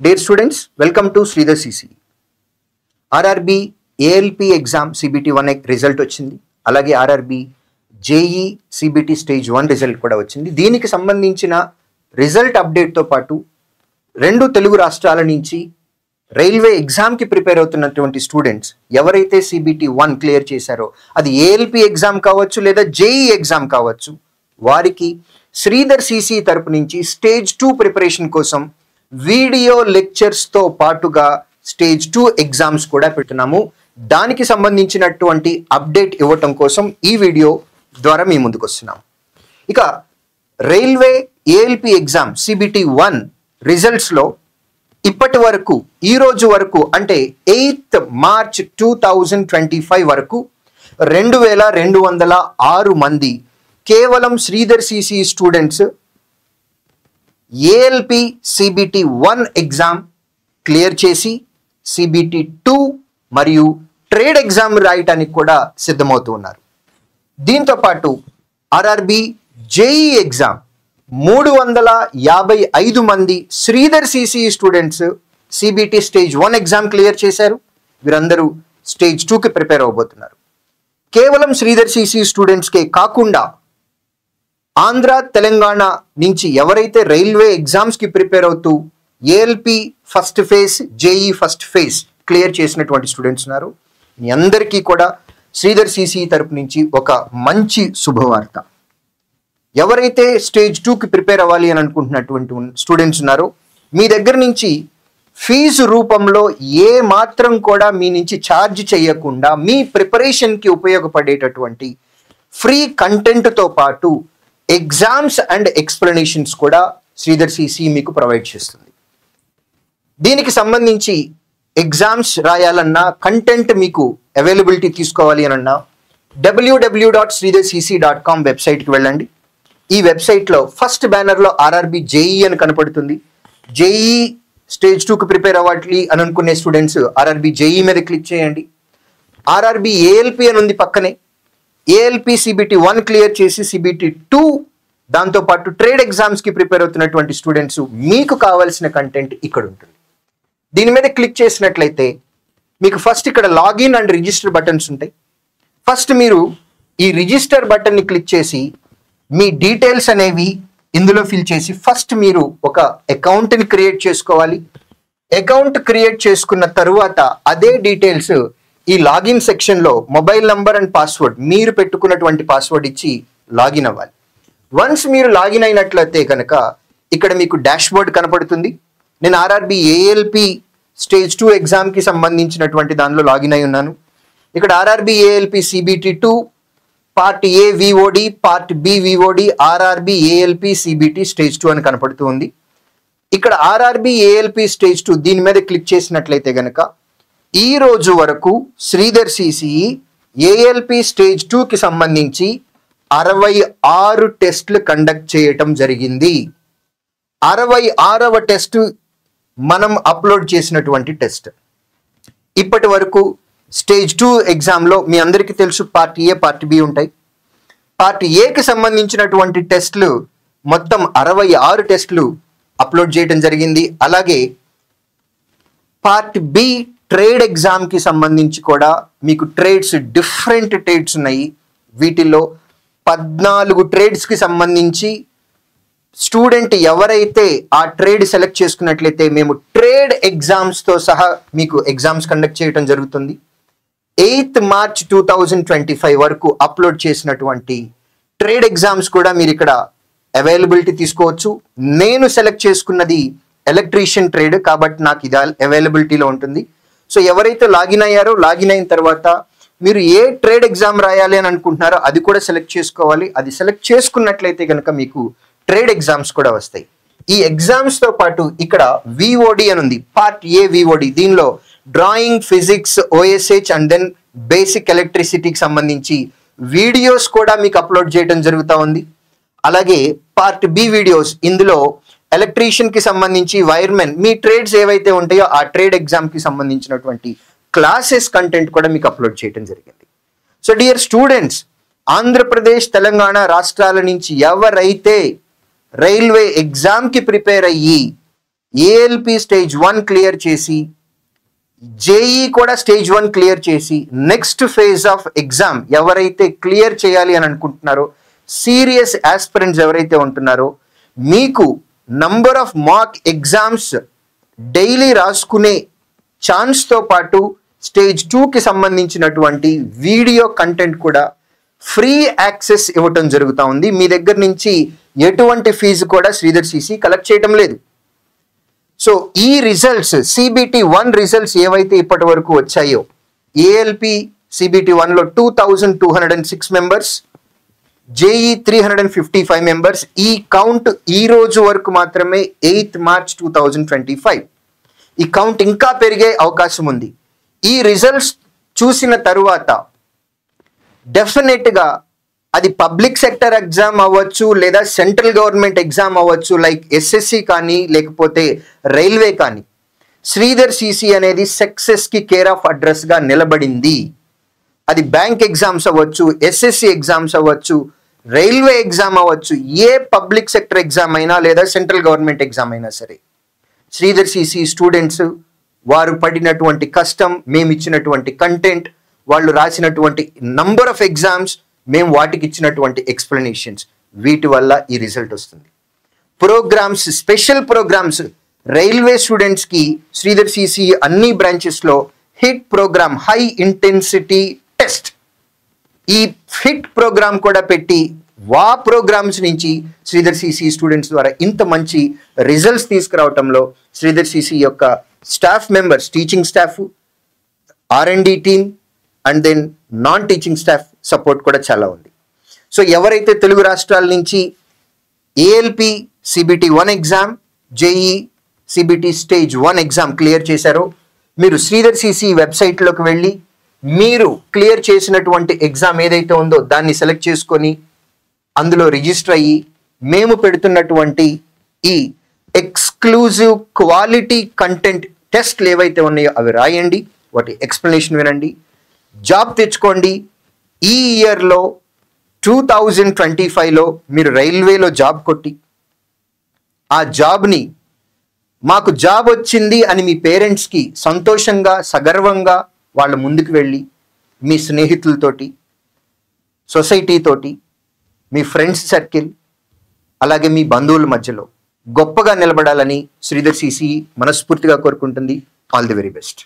Dear students, welcome to Sridhar CC. RRB ALP exam CBT 1 result వచ్చింది. అలాగే RRB JE CBT stage 1 result కూడా వచ్చింది. దీనికి సంబంధించిన రిజల్ట్ అప్డేట్ తో పాటు రెండు తెలుగు రాష్ట్రాల నుంచి రైల్వే ఎగ్జామ్ కి ప్రిపేర్ అవుతున్నటువంటి స్టూడెంట్స్ ఎవరైతే CBT 1 క్లియర్ చేశారో అది ALP ఎగ్జామ్ కావచ్చు లేదా JE ఎగ్జామ్ కావచ్చు వారికి శ్రీధర్ CC తరపు నుంచి స్టేజ్ 2 ప్రిపరేషన్ కోసం వీడియో లెక్చర్స్ తో పాటుగా స్టేజ్ 2 ఎగ్జామ్స్ కూడా పెడుతున్నాము. దానికి సంబంధించినటువంటి అప్డేట్ ఇవ్వటం కోసం ఈ వీడియో ద్వారా మీ ముందుకు వస్తున్నాం. ఇక railway ALP exam CBT 1 results లో ఇప్పటి వరకు ఈ రోజు వరకు అంటే 8th March 2025 వరకు 2206 మంది కేవలం Sridhar CC students ALP CBT 1 exam clear చేసి CBT 2 మరియు ట్రేడ్ ఎగ్జామ్ రాయటానికి కూడా సిద్ధమవుతూ ఉన్నారు. దీంతో పాటు RRB JE ఎగ్జామ్ 355 మంది Sridhar CC students CBT stage 1 exam clear చేశారు. వీరందరూ స్టేజ్ 2 కి ప్రిపేర్ అవబోతున్నారు. కేవలం శ్రీధర్ CC స్టూడెంట్స్కే కాకుండా ఆంధ్ర తెలంగాణ నుంచి ఎవరైతే రైల్వే ఎగ్జామ్స్ కి ప్రిపేర్ అవుతూ ALP first phase JE first phase clear చేసినటువంటి స్టూడెంట్స్ ఉన్నారు. మీ అందరికీ కూడా శ్రీధర్ CC తరపు నుంచి ఒక మంచి శుభవార్త. ఎవరైతే స్టేజ్ 2 కి ప్రిపేర్ అవ్వాలి అని అనుకుంటున్నటువంటి స్టూడెంట్స్ ఉన్నారో మీ దగ్గర నుంచి ఫీజు రూపంలో ఏ మాత్రం కూడా మీ నుంచి ఛార్జ్ చేయకుండా మీ ప్రిపరేషన్కి ఉపయోగపడేటటువంటి ఫ్రీ కంటెంట్తో పాటు ఎగ్జామ్స్ అండ్ ఎక్స్ప్లెనేషన్స్ కూడా శ్రీధర్ CC మీకు ప్రొవైడ్ చేస్తుంది. దీనికి సంబంధించి ఎగ్జామ్స్ రాయాలన్నా కంటెంట్ మీకు అవైలబిలిటీ తీసుకోవాలి అన్నా www.sridharcc.com వెబ్సైట్కి వెళ్ళండి. ఈ వెబ్సైట్లో ఫస్ట్ బ్యానర్లో RRB JE అని కనపడుతుంది. JE స్టేజ్ 2కి ప్రిపేర్ అవ్వాలి అని అనుకునే స్టూడెంట్స్ RRB JE మీద క్లిక్ చేయండి. RRB ALP అని ఉంది పక్కనే. ALP CBT 1 క్లియర్ చేసి CBT 2 దాంతోపాటు ట్రేడ్ ఎగ్జామ్స్కి ప్రిపేర్ అవుతున్నటువంటి స్టూడెంట్స్ మీకు కావాల్సిన కంటెంట్ ఇక్కడ ఉంటుంది. దీని మీద క్లిక్ చేసినట్లయితే మీకు ఫస్ట్ ఇక్కడ లాగిన్ అండ్ రిజిస్టర్ బటన్స్ ఉంటాయి. ఫస్ట్ మీరు ఈ రిజిస్టర్ బటన్ని క్లిక్ చేసి మీ డీటెయిల్స్ అనేవి ఇందులో ఫిల్ చేసి ఫస్ట్ మీరు ఒక అకౌంట్ని క్రియేట్ చేసుకోవాలి. అకౌంట్ క్రియేట్ చేసుకున్న తరువాత అదే డీటెయిల్స్ ఈ లాగిన్ సెక్షన్లో మొబైల్ నంబర్ అండ్ పాస్వర్డ్ మీరు పెట్టుకున్నటువంటి పాస్వర్డ్ ఇచ్చి లాగిన్ అవ్వాలి. వన్స్ మీరు లాగిన్ అయినట్లయితే కనుక ఇక్కడ మీకు డాష్ బోర్డ్ కనపడుతుంది. నేను RRB ALP స్టేజ్ 2 ఎగ్జామ్కి సంబంధించినటువంటి దానిలో లాగిన్ అయి ఉన్నాను. ఇక్కడ RRB ALP CBT 2 part A VOD part B VOD RRB ALP CBT stage 2 అని కనపడుతూ ఉంది. ఇక్కడ RRB ALP స్టేజ్ 2 దీని మీద క్లిక్ చేసినట్లయితే కనుక ఈ రోజు వరకు శ్రీధర్ CC ALP స్టేజ్ 2కి సంబంధించి 66 టెస్ట్లు కండక్ట్ చేయటం జరిగింది. 66వ టెస్ట్ మనం అప్లోడ్ చేసినటువంటి టెస్ట్. ఇప్పటి వరకు స్టేజ్ 2 ఎగ్జామ్లో మీ అందరికీ తెలుసు పార్ట్ A పార్ట్ B ఉంటాయి. పార్ట్ Aకి సంబంధించినటువంటి టెస్ట్లు మొత్తం 66 టెస్ట్లు అప్లోడ్ చేయడం జరిగింది. అలాగే పార్ట్ B ట్రేడ్ ఎగ్జామ్కి సంబంధించి కూడా మీకు ట్రేడ్స్ డిఫరెంట్ ట్రేడ్స్ ఉన్నాయి. వీటిల్లో 14 ట్రేడ్స్కి సంబంధించి స్టూడెంట్ ఎవరైతే ఆ ట్రేడ్ సెలెక్ట్ చేసుకున్నట్లయితే మేము ట్రేడ్ ఎగ్జామ్స్తో సహా మీకు ఎగ్జామ్స్ కండక్ట్ చేయడం జరుగుతుంది. 8th March 2025 వరకు అప్లోడ్ చేసినటువంటి ట్రేడ్ ఎగ్జామ్స్ కూడా మీరు ఇక్కడ అవైలబిలిటీ తీసుకోవచ్చు. నేను సెలెక్ట్ చేసుకున్నది ఎలక్ట్రీషియన్ ట్రేడ్ కాబట్టి నాకు ఇది అవైలబిలిటీలో ఉంటుంది. సో ఎవరైతే లాగిన్ అయ్యారో లాగిన్ అయిన తర్వాత మీరు ఏ ట్రేడ్ ఎగ్జామ్ రాయాలి అని అనుకుంటున్నారో అది కూడా సెలెక్ట్ చేసుకోవాలి. అది సెలెక్ట్ చేసుకున్నట్లయితే కనుక మీకు ట్రేడ్ ఎగ్జామ్స్ కూడా వస్తాయి. ఈ ఎగ్జామ్స్తో పాటు ఇక్కడ VOD అని ఉంది, పార్ట్ A VOD. దీనిలో drawing, physics, OSH and then basic ఎలక్ట్రిసిటీకి సంబంధించి వీడియోస్ కూడా మీకు అప్లోడ్ చేయడం జరుగుతూ ఉంది. అలాగే పార్ట్ B వీడియోస్ ఇందులో ఎలక్ట్రీషియన్కి సంబంధించి వైర్మెన్ మీ ట్రేడ్స్ ఏవైతే ఉంటాయో ఆ ట్రేడ్ ఎగ్జామ్కి సంబంధించినటువంటి క్లాసెస్ కంటెంట్ కూడా మీకు అప్లోడ్ చేయడం జరిగింది. So dear students, Andhra Pradesh Telangana రాష్ట్రాల నుంచి ఎవరైతే రైల్వే ఎగ్జామ్కి ప్రిపేర్ అయ్యి ఏఎల్పి స్టేజ్ 1 క్లియర్ చేసి జేఈ కూడా స్టేజ్ 1 క్లియర్ చేసి నెక్స్ట్ ఫేజ్ ఆఫ్ ఎగ్జామ్ ఎవరైతే క్లియర్ చేయాలి అని అనుకుంటున్నారో, సీరియస్ ఆస్పిరెంట్స్ ఎవరైతే ఉంటున్నారో, మీకు number of mock exams daily రాసుకునే ఛాన్స్తో పాటు స్టేజ్ 2కి సంబంధించినటువంటి వీడియో కంటెంట్ కూడా ఫ్రీ యాక్సెస్ ఇవ్వటం జరుగుతూ ఉంది. మీ దగ్గర నుంచి ఎటువంటి ఫీజు కూడా శ్రీధర్ సిసి కలెక్ట్ చేయటం లేదు. సో ఈ రిజల్ట్స్ సిబిటి 1 రిజల్ట్స్ ఏవైతే ఇప్పటి వరకు వచ్చాయో, ఏఎల్పి సిబిటి 1లో 2206 మెంబర్స్, జేఈ 355 మెంబర్స్. ఈ కౌంట్ ఈ రోజు వరకు మాత్రమే 8 మార్చ్ 2025. ఈ కౌంట్ ఇంకా పెరిగే అవకాశం ఉంది. ఈ రిజల్ట్స్ చూసిన తరువాత డెఫినెట్గా అది పబ్లిక్ సెక్టర్ ఎగ్జామ్ అవ్వచ్చు, లేదా సెంట్రల్ గవర్నమెంట్ ఎగ్జామ్ అవ్వచ్చు, లైక్ ఎస్ఎస్సి కానీ లేకపోతే రైల్వే కానీ, శ్రీధర్ సిసి అనేది సక్సెస్కి కేర్ ఆఫ్ అడ్రస్గా నిలబడింది. అది బ్యాంక్ ఎగ్జామ్స్ అవ్వచ్చు, ఎస్ఎస్సి ఎగ్జామ్స్ అవ్వచ్చు, రైల్వే ఎగ్జామ్ అవ్వచ్చు, ఏ పబ్లిక్ సెక్టర్ ఎగ్జామ్ అయినా లేదా సెంట్రల్ గవర్నమెంట్ ఎగ్జామ్ అయినా సరే, శ్రీధర్ సిసి స్టూడెంట్స్ వారు పడినటువంటి కష్టం, మేము ఇచ్చినటువంటి కంటెంట్, వాళ్ళు రాసినటువంటి నంబర్ ఆఫ్ ఎగ్జామ్స్, మేము వాటికి ఇచ్చినటువంటి ఎక్స్ప్లెనేషన్స్, వీటి వల్ల ఈ రిజల్ట్ వస్తుంది. ప్రోగ్రామ్స్, స్పెషల్ ప్రోగ్రామ్స్ రైల్వే స్టూడెంట్స్కి శ్రీధర్ సిసి అన్ని బ్రాంచెస్లో hit program, high intensity test, ఈ హిట్ ప్రోగ్రామ్ కూడా పెట్టి ప్రోగ్రామ్స్ నుంచి శ్రీధర్ సిసి స్టూడెంట్స్ ద్వారా ఇంత మంచి రిజల్ట్స్ తీసుకురావటంలో శ్రీధర్ సిసి యొక్క staff members, teaching staff, R&D team and then non teaching staff support కూడా చాలా ఉంది. సో ఎవరైతే తెలుగు రాష్ట్రాల నుంచి ALP CBT 1 exam, JE CBT stage 1 exam clear చేశారో, మీరు శ్రీధర్ సిసి వెబ్సైట్లోకి వెళ్ళి మీరు క్లియర్ చేసినటువంటి ఎగ్జామ్ ఏదైతే ఉందో దాన్ని సెలెక్ట్ చేసుకొని అందులో రిజిస్టర్ అయ్యి మేము పెడుతున్నటువంటి ఈ ఎక్స్క్లూజివ్ క్వాలిటీ కంటెంట్ టెస్ట్లు ఏవైతే ఉన్నాయో అవి రాయండి, వాటి ఎక్స్ప్లెనేషన్ వినండి, జాబ్ తెచ్చుకోండి. ఈ ఇయర్లో 2025లో మీరు రైల్వేలో జాబ్ కొట్టి ఆ జాబ్ని మాకు జాబ్ వచ్చింది అని మీ పేరెంట్స్కి సంతోషంగా, సగర్వంగా వాళ్ళ ముందుకు వెళ్ళి మీ స్నేహితులతోటి, సొసైటీతోటి, మీ ఫ్రెండ్స్ సర్కిల్, అలాగే మీ బంధువుల మధ్యలో గొప్పగా నిలబడాలని శ్రీధర్ సిసి మనస్ఫూర్తిగా కోరుకుంటుంది. All the very best.